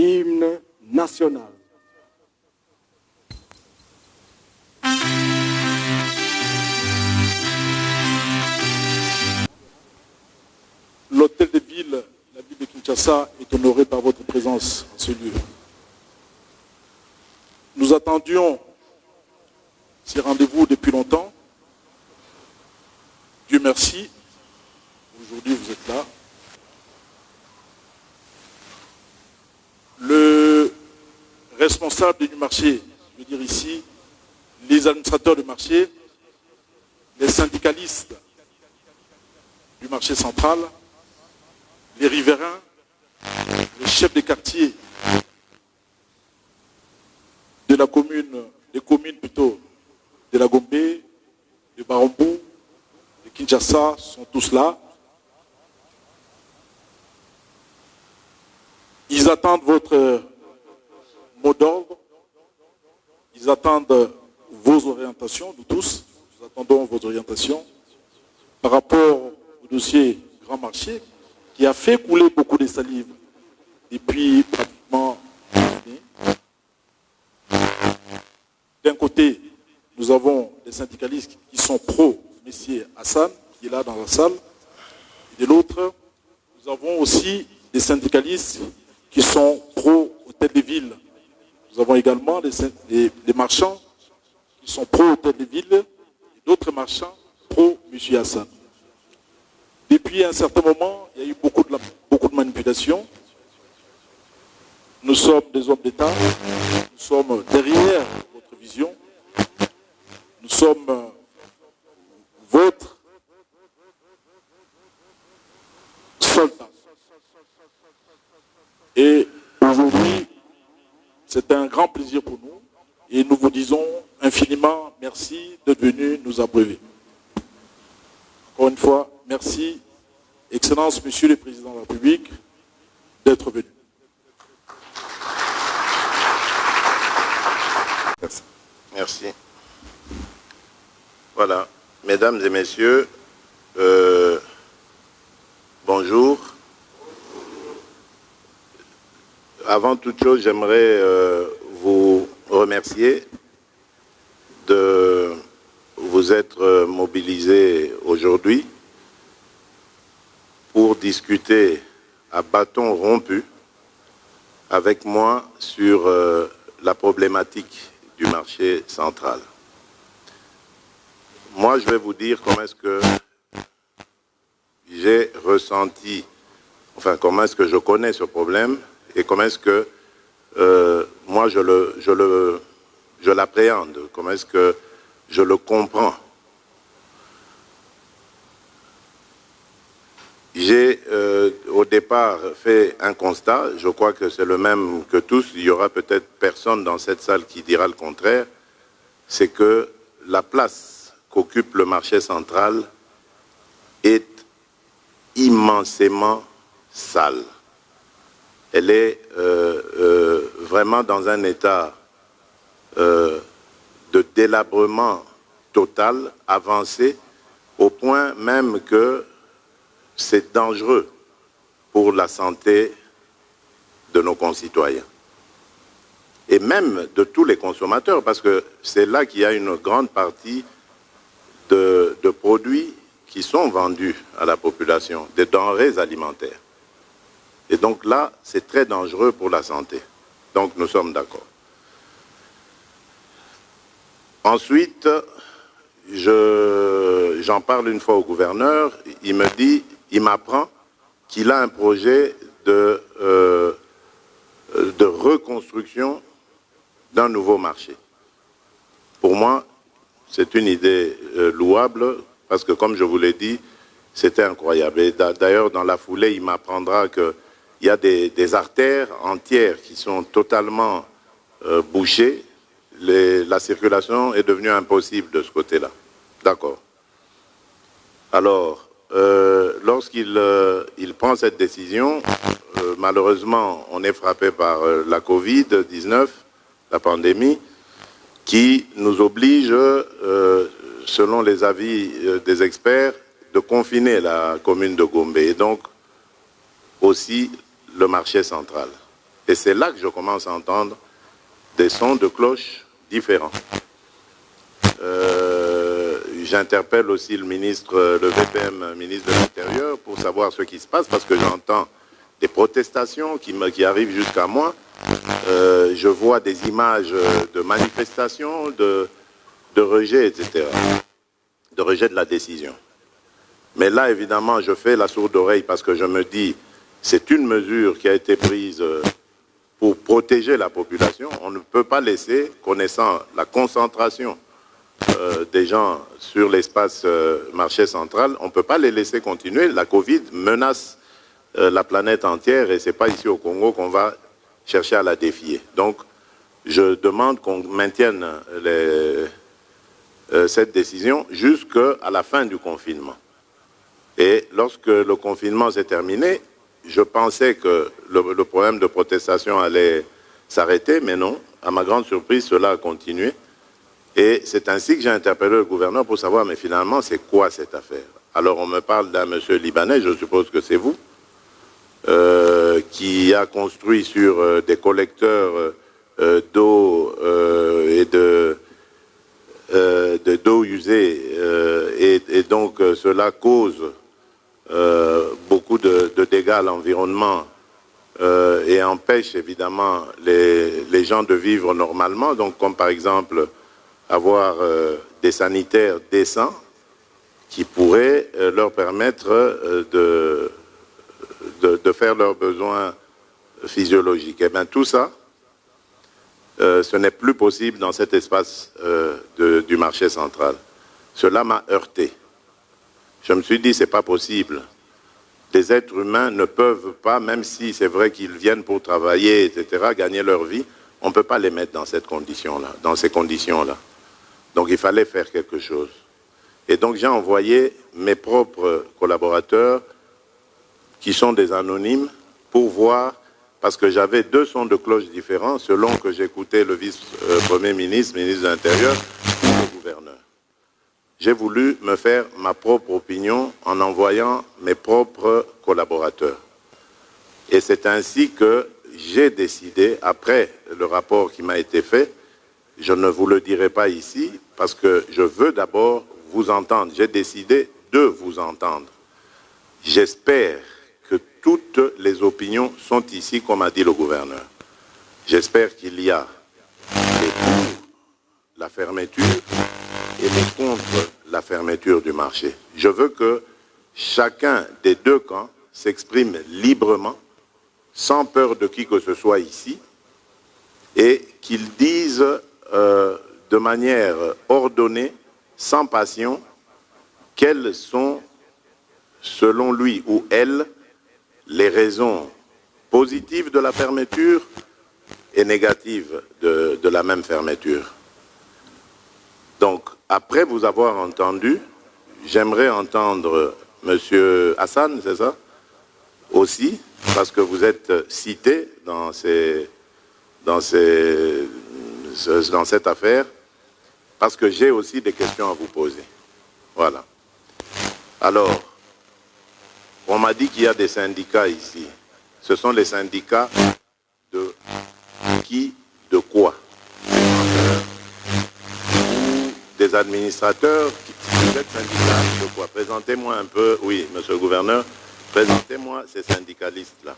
Hymne national. L'hôtel de ville, la ville de Kinshasa, est honoré par votre présence en ce lieu. Nous attendions ces rendez-vous depuis longtemps. Dieu merci, aujourd'hui vous êtes là. Le responsable du marché, je veux dire ici, les administrateurs du marché, les syndicalistes du marché central, les riverains, les chefs de quartier de la commune, des communes plutôt, de la Gombe, de Barambou, de Kinshasa, sont tous là. Ils attendent votre mot d'ordre, ils attendent vos orientations, nous tous, nous attendons vos orientations par rapport au dossier Grand Marché qui a fait couler beaucoup de salive depuis pratiquement une année. D'un côté, nous avons des syndicalistes qui sont pro-Messier Hassan, qui est là dans la salle, et de l'autre, nous avons aussi des syndicalistes qui sont pro-hôtel de ville. Nous avons également des marchands qui sont pro-hôtel de ville et d'autres marchands pro-M. Hassan. Depuis un certain moment, il y a eu beaucoup de manipulations. Nous sommes des hommes d'État, nous sommes derrière votre vision, nous sommes votre soldat. Et aujourd'hui, c'est un grand plaisir pour nous et nous vous disons infiniment merci d'être venu nous abreuver. Encore une fois, merci, Excellence, Monsieur le Président de la République, d'être venu. Merci. Merci. Voilà. Mesdames et messieurs, bonjour. Avant toute chose, j'aimerais vous remercier de vous être mobilisés aujourd'hui pour discuter à bâton rompu avec moi sur la problématique du marché central. Moi, je vais vous dire comment est-ce que j'ai ressenti, enfin comment est-ce que je connais ce problème et comment est-ce que moi je l'appréhende, comment est-ce que je le comprends. J'ai au départ fait un constat, je crois que c'est le même que tous, il y aura peut-être personne dans cette salle qui dira le contraire, c'est que la place qu'occupe le marché central est immensément sale. Elle est vraiment dans un état de délabrement total, avancé, au point même que c'est dangereux pour la santé de nos concitoyens. Et même de tous les consommateurs, parce que c'est là qu'il y a une grande partie de produits qui sont vendus à la population, des denrées alimentaires. Et donc là, c'est très dangereux pour la santé. Donc nous sommes d'accord. Ensuite, j'en parle une fois au gouverneur, il m'apprend qu'il a un projet de reconstruction d'un nouveau marché. Pour moi, c'est une idée louable, parce que comme je vous l'ai dit, c'était incroyable. Et d'ailleurs, dans la foulée, il m'apprendra qu'il y a des artères entières qui sont totalement bouchées. La circulation est devenue impossible de ce côté-là. D'accord. Alors, lorsqu'il prend cette décision, malheureusement, on est frappé par la Covid-19, la pandémie, qui nous oblige, selon les avis des experts, de confiner la commune de Gombe et donc aussi le marché central. Et c'est là que je commence à entendre des sons de cloche différents. J'interpelle aussi le ministre, le VPM, ministre de l'Intérieur, pour savoir ce qui se passe, parce que j'entends des protestations qui arrivent jusqu'à moi. Je vois des images de manifestations, de rejet, etc., de rejet de la décision. Mais là, évidemment, je fais la sourde oreille parce que je me dis, c'est une mesure qui a été prise pour protéger la population. On ne peut pas laisser, connaissant la concentration des gens sur l'espace marché central, on ne peut pas les laisser continuer. La Covid menace la planète entière et ce n'est pas ici au Congo qu'on va chercher à la défier. Donc, je demande qu'on maintienne cette décision jusqu'à la fin du confinement. Et lorsque le confinement s'est terminé, je pensais que le problème de protestation allait s'arrêter, mais non. À ma grande surprise, cela a continué. Et c'est ainsi que j'ai interpellé le gouverneur pour savoir, mais finalement, c'est quoi cette affaire? Alors, on me parle d'un monsieur libanais, je suppose que c'est vous, qui a construit sur des collecteurs d'eau et d'eau usée. Et donc, cela cause beaucoup de dégâts à l'environnement et empêche évidemment les gens de vivre normalement. Donc, comme par exemple avoir des sanitaires décents qui pourraient leur permettre de faire leurs besoins physiologiques. Et bien tout ça, ce n'est plus possible dans cet espace du marché central. Cela m'a heurté. Je me suis dit, c'est pas possible. Des êtres humains ne peuvent pas, même si c'est vrai qu'ils viennent pour travailler, etc., gagner leur vie, on ne peut pas les mettre dans cette condition-là, dans ces conditions-là. Donc il fallait faire quelque chose. Et donc j'ai envoyé mes propres collaborateurs, qui sont des anonymes, pour voir, parce que j'avais deux sons de cloche différents, selon que j'écoutais le vice-premier ministre, ministre de l'Intérieur, ou le gouverneur. J'ai voulu me faire ma propre opinion en envoyant mes propres collaborateurs. Et c'est ainsi que j'ai décidé, après le rapport qui m'a été fait, je ne vous le dirai pas ici, parce que je veux d'abord vous entendre. J'ai décidé de vous entendre. J'espère que toutes les opinions sont ici, comme a dit le gouverneur. J'espère qu'il y a des pour la fermeture et des contre la fermeture du marché. Je veux que chacun des deux camps s'exprime librement, sans peur de qui que ce soit ici, et qu'ils disent de manière ordonnée, sans passion, quelles sont, selon lui ou elle, les raisons positives de la fermeture et négatives de la même fermeture. Donc, après vous avoir entendu, j'aimerais entendre M. Hassan, c'est ça? Aussi, parce que vous êtes cité dans cette affaire, parce que j'ai aussi des questions à vous poser. Voilà. Alors, on m'a dit qu'il y a des syndicats ici. Ce sont les syndicats de qui, de quoi? Ou des administrateurs, vous êtes syndicats de quoi? Présentez-moi un peu, oui, monsieur le gouverneur, présentez-moi ces syndicalistes-là.